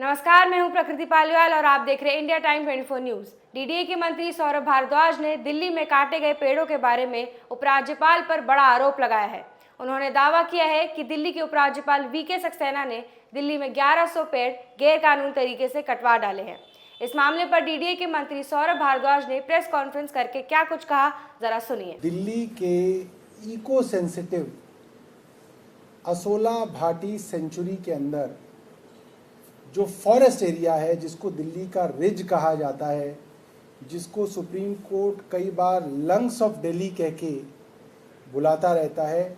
नमस्कार, मैं हूं प्रकृति पालीवाल और आप देख रहे हैं इंडिया टाइम 24 न्यूज। डीडीए के मंत्री सौरभ भारद्वाज ने दिल्ली में काटे गए पेड़ों के बारे में उपराज्यपाल पर बड़ा आरोप लगाया है। उन्होंने दावा किया है कि दिल्ली के उपराज्यपाल वीके सक्सेना ने दिल्ली में 1100 पेड़ गैर कानूनी तरीके से कटवा डाले हैं। इस मामले पर डीडीए के मंत्री सौरभ भारद्वाज ने प्रेस कॉन्फ्रेंस करके क्या कुछ कहा, जरा सुनिए। दिल्ली के eco sensitive Asola Bhati sanctuary के अंदर जो फॉरेस्ट एरिया है, जिसको दिल्ली का रिज कहा जाता है, जिसको सुप्रीम कोर्ट कई बार लंग्स ऑफ दिल्ली कह के बुलाता रहता है,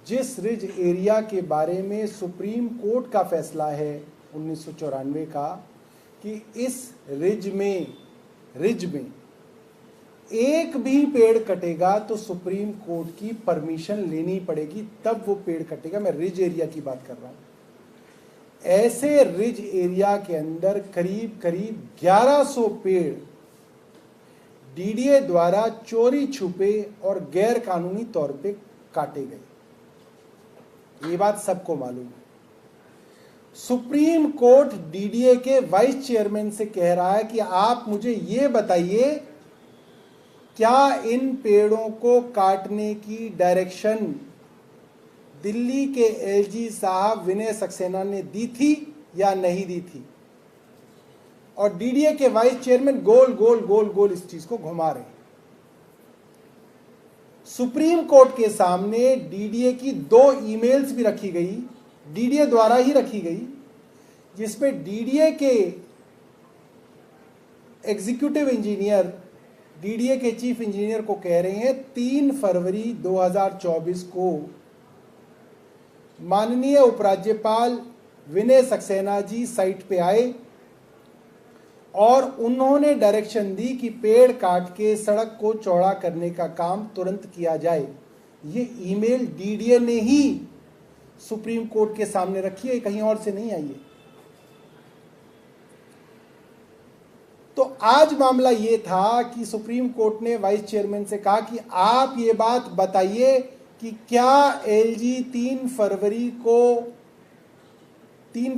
जिस रिज एरिया के बारे में सुप्रीम कोर्ट का फैसला है 1994 का कि इस रिज में एक भी पेड़ कटेगा तो सुप्रीम कोर्ट की परमिशन लेनी पड़ेगी, तब वो पेड़ कटेगा। मैं रिज एरिया की बात कर रहा हूं। ऐसे रिज एरिया के अंदर करीब 1100 पेड़ डीडीए द्वारा चोरी छुपे और गैर कानूनी तौर पे काटे गए। ये बात सबको मालूम है। सुप्रीम कोर्ट डीडीए के वाइस चेयरमैन से कह रहा है कि आप मुझे ये बताइए, क्या इन पेड़ों को काटने की डायरेक्शन दिल्ली के एलजी साहब विनय सक्सेना ने दी थी या नहीं दी थी? और डीडीए के वाइस चेयरमैन गोल गोल गोल गोल इस चीज को घुमा रहे हैं। सुप्रीम कोर्ट के सामने डीडीए की 2 ईमेल्स भी रखी गई, डीडीए द्वारा ही रखी गई, जिसमें डीडीए के एग्जीक्यूटिव इंजीनियर डीडीए के चीफ इंजीनियर को कह रहे हैं 3 फरवरी 2024 को माननीय उपराज्यपाल विनय सक्सेना जी साइट पे आए और उन्होंने डायरेक्शन दी कि पेड़ काट के सड़क को चौड़ा करने का काम तुरंत किया जाए। ये ईमेल डीडीए ने ही सुप्रीम कोर्ट के सामने रखी है, कहीं और से नहीं आई है। तो आज मामला ये था कि सुप्रीम कोर्ट ने वाइस चेयरमैन से कहा कि आप ये बात बताइए कि क्या एलजी 3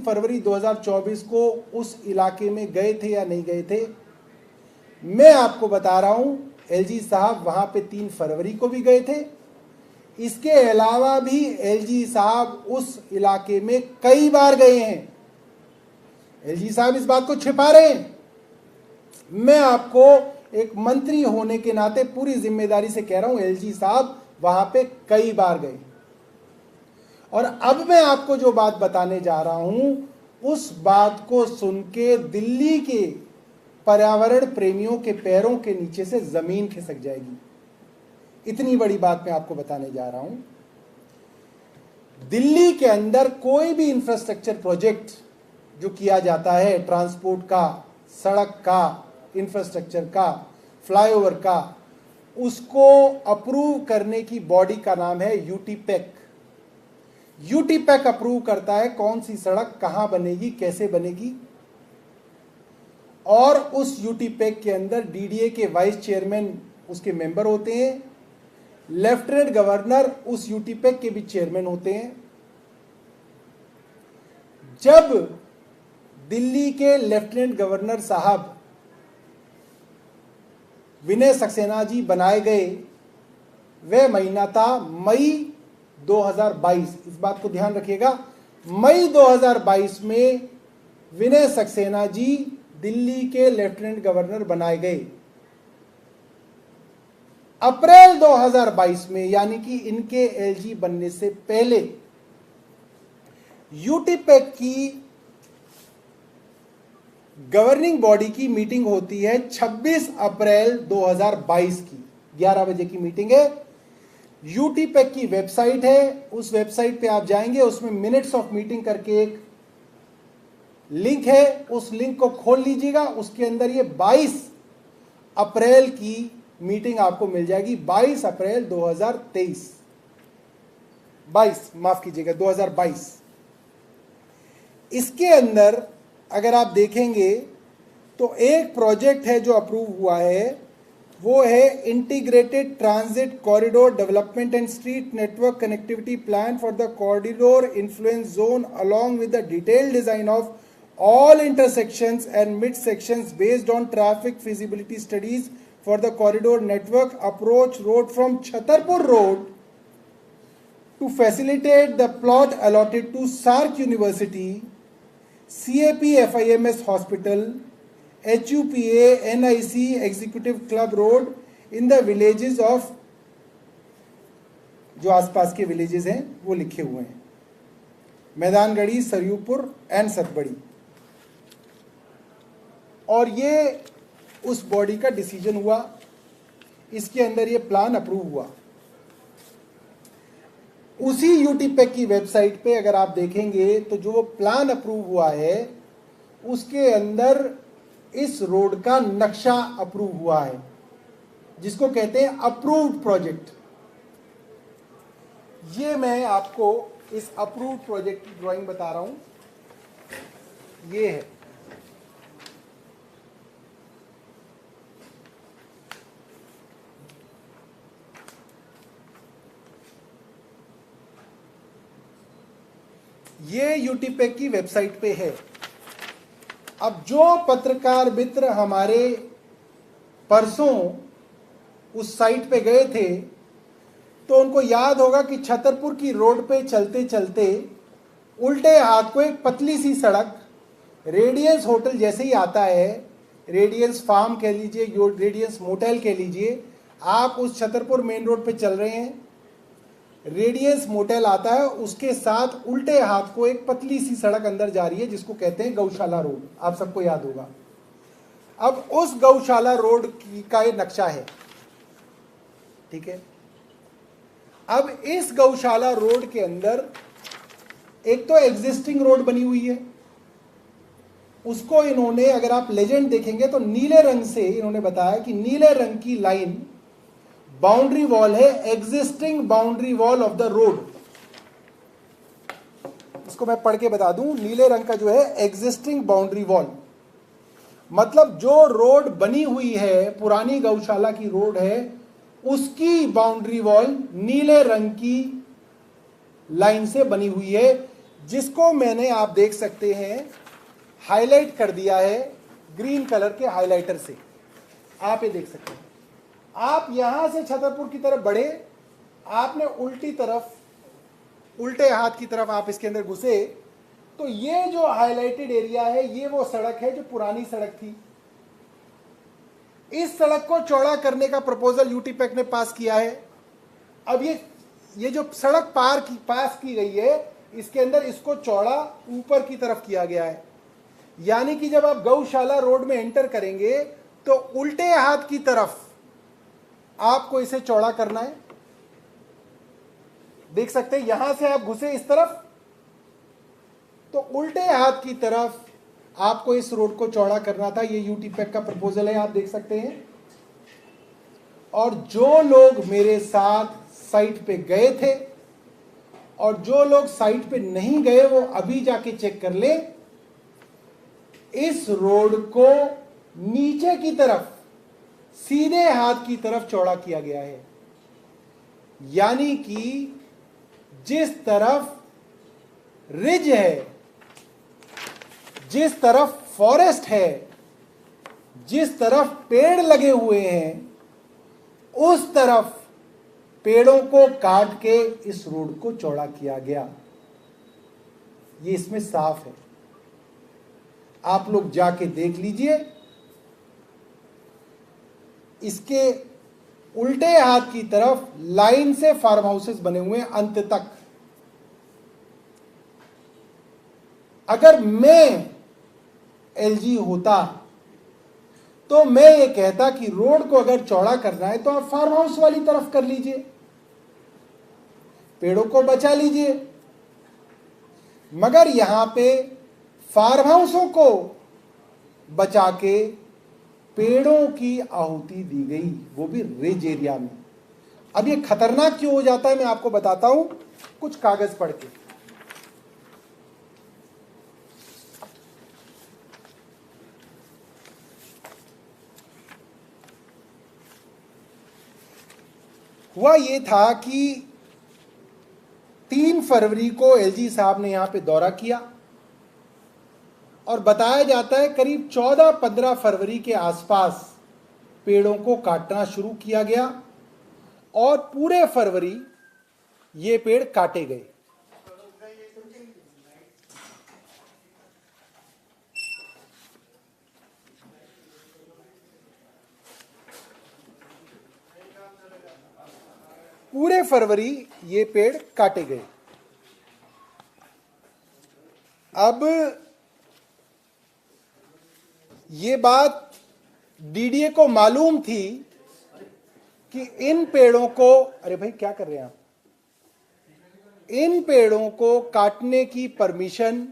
फरवरी 2024 को उस इलाके में गए थे या नहीं गए थे। मैं आपको बता रहा हूं, एलजी साहब वहां पे 3 फरवरी को भी गए थे। इसके अलावा भी एलजी साहब उस इलाके में कई बार गए हैं। एलजी साहब इस बात को छिपा रहे हैं। मैं आपको एक मंत्री होने के नाते पूरी जिम्मेदारी से कह रहा हूं, एलजी साहब वहां पे कई बार गए। और अब मैं आपको जो बात बताने जा रहा हूं, उस बात को सुन के दिल्ली के पर्यावरण प्रेमियों के पैरों के नीचे से जमीन खिसक जाएगी। इतनी बड़ी बात मैं आपको बताने जा रहा हूं। दिल्ली के अंदर कोई भी इंफ्रास्ट्रक्चर प्रोजेक्ट जो किया जाता है, ट्रांसपोर्ट का, सड़क का, इंफ्रास्ट्रक्चर का, फ्लाईओवर का, उसको अप्रूव करने की बॉडी का नाम है यूटीपैक। यूटीपैक अप्रूव करता है कौन सी सड़क कहां बनेगी, कैसे बनेगी। और उस यूटीपैक के अंदर डीडीए के वाइस चेयरमैन उसके मेंबर होते हैं, लेफ्टिनेंट गवर्नर उस यूटीपैक के भी चेयरमैन होते हैं। जब दिल्ली के लेफ्टिनेंट गवर्नर साहब विनय सक्सेना जी बनाए गए, वह महीना था मई 2022। इस बात को ध्यान रखिएगा, मई 2022 में विनय सक्सेना जी दिल्ली के लेफ्टिनेंट गवर्नर बनाए गए। अप्रैल 2022 में, यानी कि इनके एलजी बनने से पहले, यूटीपैक की गवर्निंग बॉडी की मीटिंग होती है 26 अप्रैल 2022 की, 11 बजे की मीटिंग है। यूटीपैक की वेबसाइट है, उस वेबसाइट पे आप जाएंगे, उसमें मिनट्स ऑफ मीटिंग करके एक लिंक है, उस लिंक को खोल लीजिएगा। उसके अंदर ये 22 अप्रैल की मीटिंग आपको मिल जाएगी। 22 अप्रैल 2023, 2022। इसके अंदर अगर आप देखेंगे तो एक प्रोजेक्ट है जो अप्रूव हुआ है, वो है integrated transit corridor development and street network connectivity plan for the corridor influence zone along with the detailed design of all intersections and mid sections based on traffic feasibility studies for the corridor network approach road from Chhatarpur Road to facilitate the plot allotted to SARC University, CAP FIMS Hospital, HUPA NIC Executive Club Road in the villages of, जो आसपास के villages हैं वो लिखे हुए हैं, Maidangarhi, सरयूपुर and Satbari. और ये उस बॉडी का डिसीजन हुआ, इसके अंदर ये प्लान अप्रूव हुआ। उसी यूटीपेक की वेबसाइट पे अगर आप देखेंगे तो जो वो प्लान अप्रूव हुआ है उसके अंदर इस रोड का नक्शा अप्रूव हुआ है, जिसको कहते हैं अप्रूव्ड प्रोजेक्ट। ये मैं आपको इस अप्रूव्ड प्रोजेक्ट की ड्राइंग बता रहा हूं, ये है। ये यूटीपेक की वेबसाइट पे है। अब जो पत्रकार मित्र हमारे परसों उस साइट पे गए थे तो उनको याद होगा कि छतरपुर की रोड पे चलते चलते उल्टे हाथ को एक पतली सी सड़क रेडियंस होटल जैसे ही आता है, रेडियंस फार्म कह लीजिए, रेडियंस मोटेल कह लीजिए, आप उस छतरपुर मेन रोड पे चल रहे हैं, रेडियंस मोटेल आता है, उसके साथ उल्टे हाथ को एक पतली सी सड़क अंदर जा रही है जिसको कहते हैं गौशाला रोड, आप सबको याद होगा। अब उस गौशाला रोड का ये नक्शा है, ठीक है। अब इस गौशाला रोड के अंदर एक तो एग्जिस्टिंग रोड बनी हुई है, उसको इन्होंने, अगर आप लेजेंड देखेंगे तो नीले रंग से इन्होंने बताया कि नीले रंग की लाइन बाउंड्री वॉल है, existing boundary wall of the road. इसको मैं पढ़ के बता दूं, नीले रंग का जो है एग्जिस्टिंग बाउंड्री वॉल, मतलब जो रोड बनी हुई है, पुरानी गौशाला की रोड है, उसकी बाउंड्री वॉल नीले रंग की लाइन से बनी हुई है, जिसको मैंने, आप देख सकते हैं, हाईलाइट कर दिया है ग्रीन कलर के हाइलाइटर से। आप ये देख सकते हैं। आप यहां से छतरपुर की तरफ बढ़े, आपने उल्टी तरफ, उल्टे हाथ की तरफ आप इसके अंदर घुसे तो ये जो हाईलाइटेड एरिया है ये वो सड़क है जो पुरानी सड़क थी। इस सड़क को चौड़ा करने का प्रपोजल यूटीपेक ने पास किया है। अब ये जो सड़क पास की गई है, इसके अंदर इसको चौड़ा ऊपर की तरफ किया गया है, यानी कि जब आप गौशाला रोड में एंटर करेंगे तो उल्टे हाथ की तरफ आपको इसे चौड़ा करना है। देख सकते हैं, यहां से आप घुसे इस तरफ तो उल्टे हाथ की तरफ आपको इस रोड को चौड़ा करना था। ये यूटीपेक का प्रपोजल है, आप देख सकते हैं। और जो लोग मेरे साथ साइट पे गए थे और जो लोग साइट पे नहीं गए वो अभी जाके चेक कर ले, इस रोड को नीचे की तरफ सीधे हाथ की तरफ चौड़ा किया गया है, यानी कि जिस तरफ रिज है, जिस तरफ फॉरेस्ट है, जिस तरफ पेड़ लगे हुए हैं, उस तरफ पेड़ों को काट के इस रोड को चौड़ा किया गया। ये इसमें साफ है, आप लोग जाके देख लीजिए। इसके उल्टे हाथ की तरफ लाइन से फार्म हाउसेस बने हुए हैं अंत तक। अगर मैं एलजी होता तो मैं ये कहता कि रोड को अगर चौड़ा करना है तो आप फार्म हाउस वाली तरफ कर लीजिए, पेड़ों को बचा लीजिए। मगर यहां पे फार्म हाउसों को बचा के पेड़ों की आहुति दी गई, वो भी रिज एरिया में। अब ये खतरनाक क्यों हो जाता है मैं आपको बताता हूं कुछ कागज पढ़ के। हुआ ये था कि 3 फरवरी को एलजी साहब ने यहां पे दौरा किया और और बताया जाता है करीब 14-15 फरवरी के आसपास पेड़ों को काटना शुरू किया गया और पूरे फरवरी ये पेड़ काटे गए। पूरे फरवरी ये पेड़ काटे गए। अब ये बात डीडीए को मालूम थी कि इन पेड़ों को, अरे भाई क्या कर रहे हैं आप, इन पेड़ों को काटने की परमिशन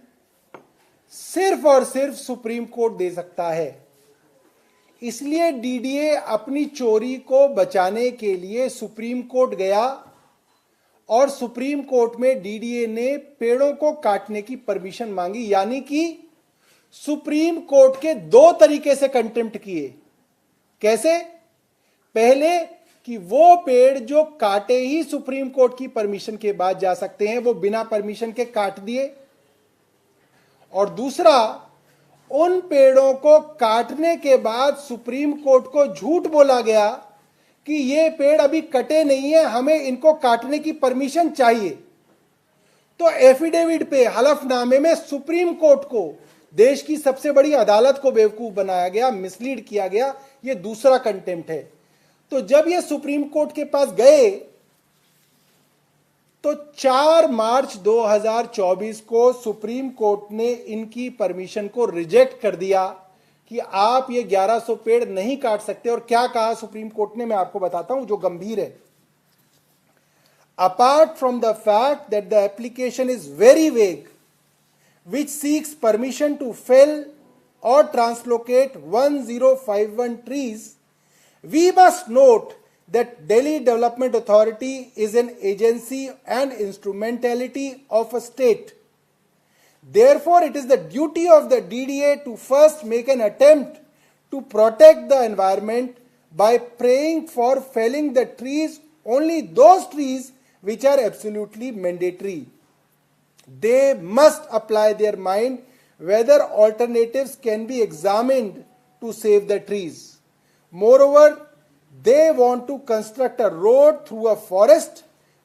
सिर्फ और सिर्फ सुप्रीम कोर्ट दे सकता है। इसलिए डीडीए अपनी चोरी को बचाने के लिए सुप्रीम कोर्ट गया और सुप्रीम कोर्ट में डीडीए ने पेड़ों को काटने की परमिशन मांगी। यानी कि सुप्रीम कोर्ट के दो तरीके से कंटेम्प्ट किए। कैसे? पहले कि वो पेड़ जो काटे ही सुप्रीम कोर्ट की परमिशन के बाद जा सकते हैं, वो बिना परमिशन के काट दिए। और दूसरा, उन पेड़ों को काटने के बाद सुप्रीम कोर्ट को झूठ बोला गया कि ये पेड़ अभी कटे नहीं है, हमें इनको काटने की परमिशन चाहिए। तो एफिडेविट पे, हलफनामे में सुप्रीम कोर्ट को, देश की सबसे बड़ी अदालत को बेवकूफ बनाया गया, मिसलीड किया गया। ये दूसरा कंटेम्प्ट है। तो जब ये सुप्रीम कोर्ट के पास गए तो 4 मार्च 2024 को सुप्रीम कोर्ट ने इनकी परमिशन को रिजेक्ट कर दिया कि आप ये 1100 पेड़ नहीं काट सकते। और क्या कहा सुप्रीम कोर्ट ने, मैं आपको बताता हूं जो गंभीर है। Apart from the fact that the application is very vague which seeks permission to fell or translocate 1051 trees, we must note that Delhi Development Authority is an agency and instrumentality of a state. Therefore, it is the duty of the DDA to first make an attempt to protect the environment by praying for felling the trees, only those trees which are absolutely mandatory. They must apply their mind whether alternatives can be examined to save the trees. Moreover, they want to construct a road through a forest.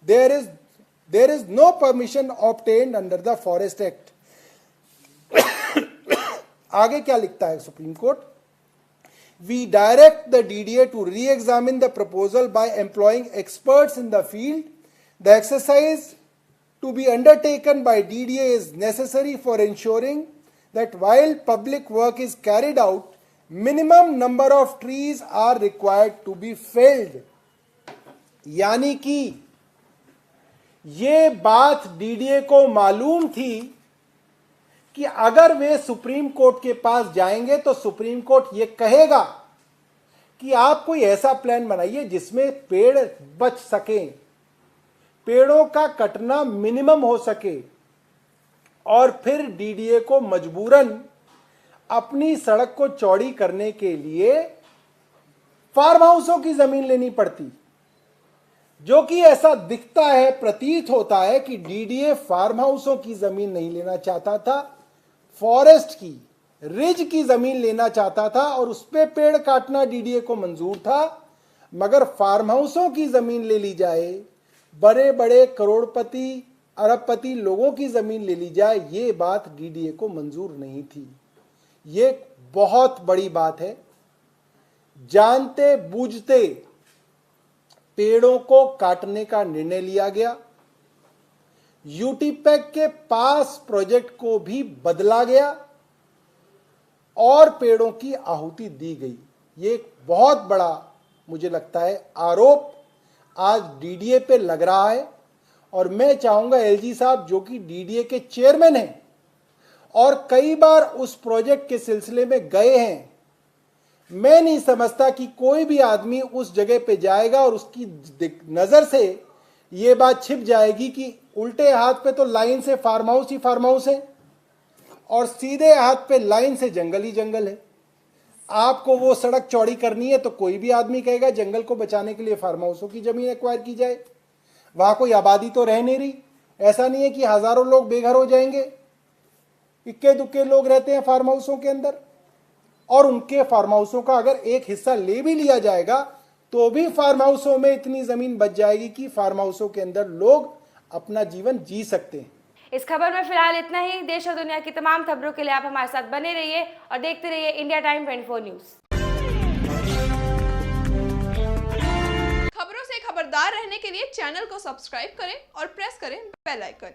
There is no permission obtained under the Forest Act. आगे क्या लिखता है supreme court? We direct the DDA to re-examine the proposal by employing experts in the field. The exercise to be undertaken by DDA is necessary for ensuring that while public work is carried out, minimum number of trees are required to be felled. यानी कि ये बात DDA को मालूम थी कि अगर वे supreme court के पास जाएंगे तो सुप्रीम कोर्ट ये कहेगा कि आप कोई ऐसा प्लान बनाइए जिसमें पेड़ बच सकें, पेड़ों का कटना मिनिमम हो सके। और फिर डीडीए को मजबूरन अपनी सड़क को चौड़ी करने के लिए फार्म हाउसों की जमीन लेनी पड़ती, जो कि ऐसा दिखता है, प्रतीत होता है कि डीडीए फार्म हाउसों की जमीन नहीं लेना चाहता था, फॉरेस्ट की, रिज की जमीन लेना चाहता था और उस पे पेड़ काटना डीडीए को मंजूर था। मगर फार्म हाउसों की जमीन ले ली जाए, बड़े बड़े करोड़पति अरबपति लोगों की जमीन ले ली जाए, ये बात डीडीए को मंजूर नहीं थी। ये बहुत बड़ी बात है। जानते बूझते पेड़ों को काटने का निर्णय लिया गया। यूटीपैक के पास प्रोजेक्ट को भी बदला गया और पेड़ों की आहुति दी गई। ये एक बहुत बड़ा, मुझे लगता है, आरोप आज डीडीए पे लग रहा है। और मैं चाहूंगा एलजी साहब, जो कि डीडीए के चेयरमैन हैं और कई बार उस प्रोजेक्ट के सिलसिले में गए हैं, मैं नहीं समझता कि कोई भी आदमी उस जगह पे जाएगा और उसकी नजर से ये बात छिप जाएगी कि उल्टे हाथ पे तो लाइन से फार्म हाउस ही फार्म हाउस है और सीधे हाथ पे लाइन से जंगल ही जंगल है। आपको वो सड़क चौड़ी करनी है तो कोई भी आदमी कहेगा जंगल को बचाने के लिए फार्म हाउसों की जमीन एक्वायर की जाए। वहां कोई आबादी तो रह नहीं रही, ऐसा नहीं है कि हजारों लोग बेघर हो जाएंगे। इक्के दुक्के लोग रहते हैं फार्म हाउसों के अंदर, और उनके फार्म हाउसों का अगर एक हिस्सा ले भी लिया जाएगा तो भी फार्म हाउसों में इतनी जमीन बच जाएगी कि फार्म हाउसों के अंदर लोग अपना जीवन जी सकते हैं। इस खबर में फिलहाल इतना ही। देश और दुनिया की तमाम खबरों के लिए आप हमारे साथ बने रहिए और देखते रहिए इंडिया टाइम 24 न्यूज। खबरों से खबरदार रहने के लिए चैनल को सब्सक्राइब करें और प्रेस करें बेल आइकन।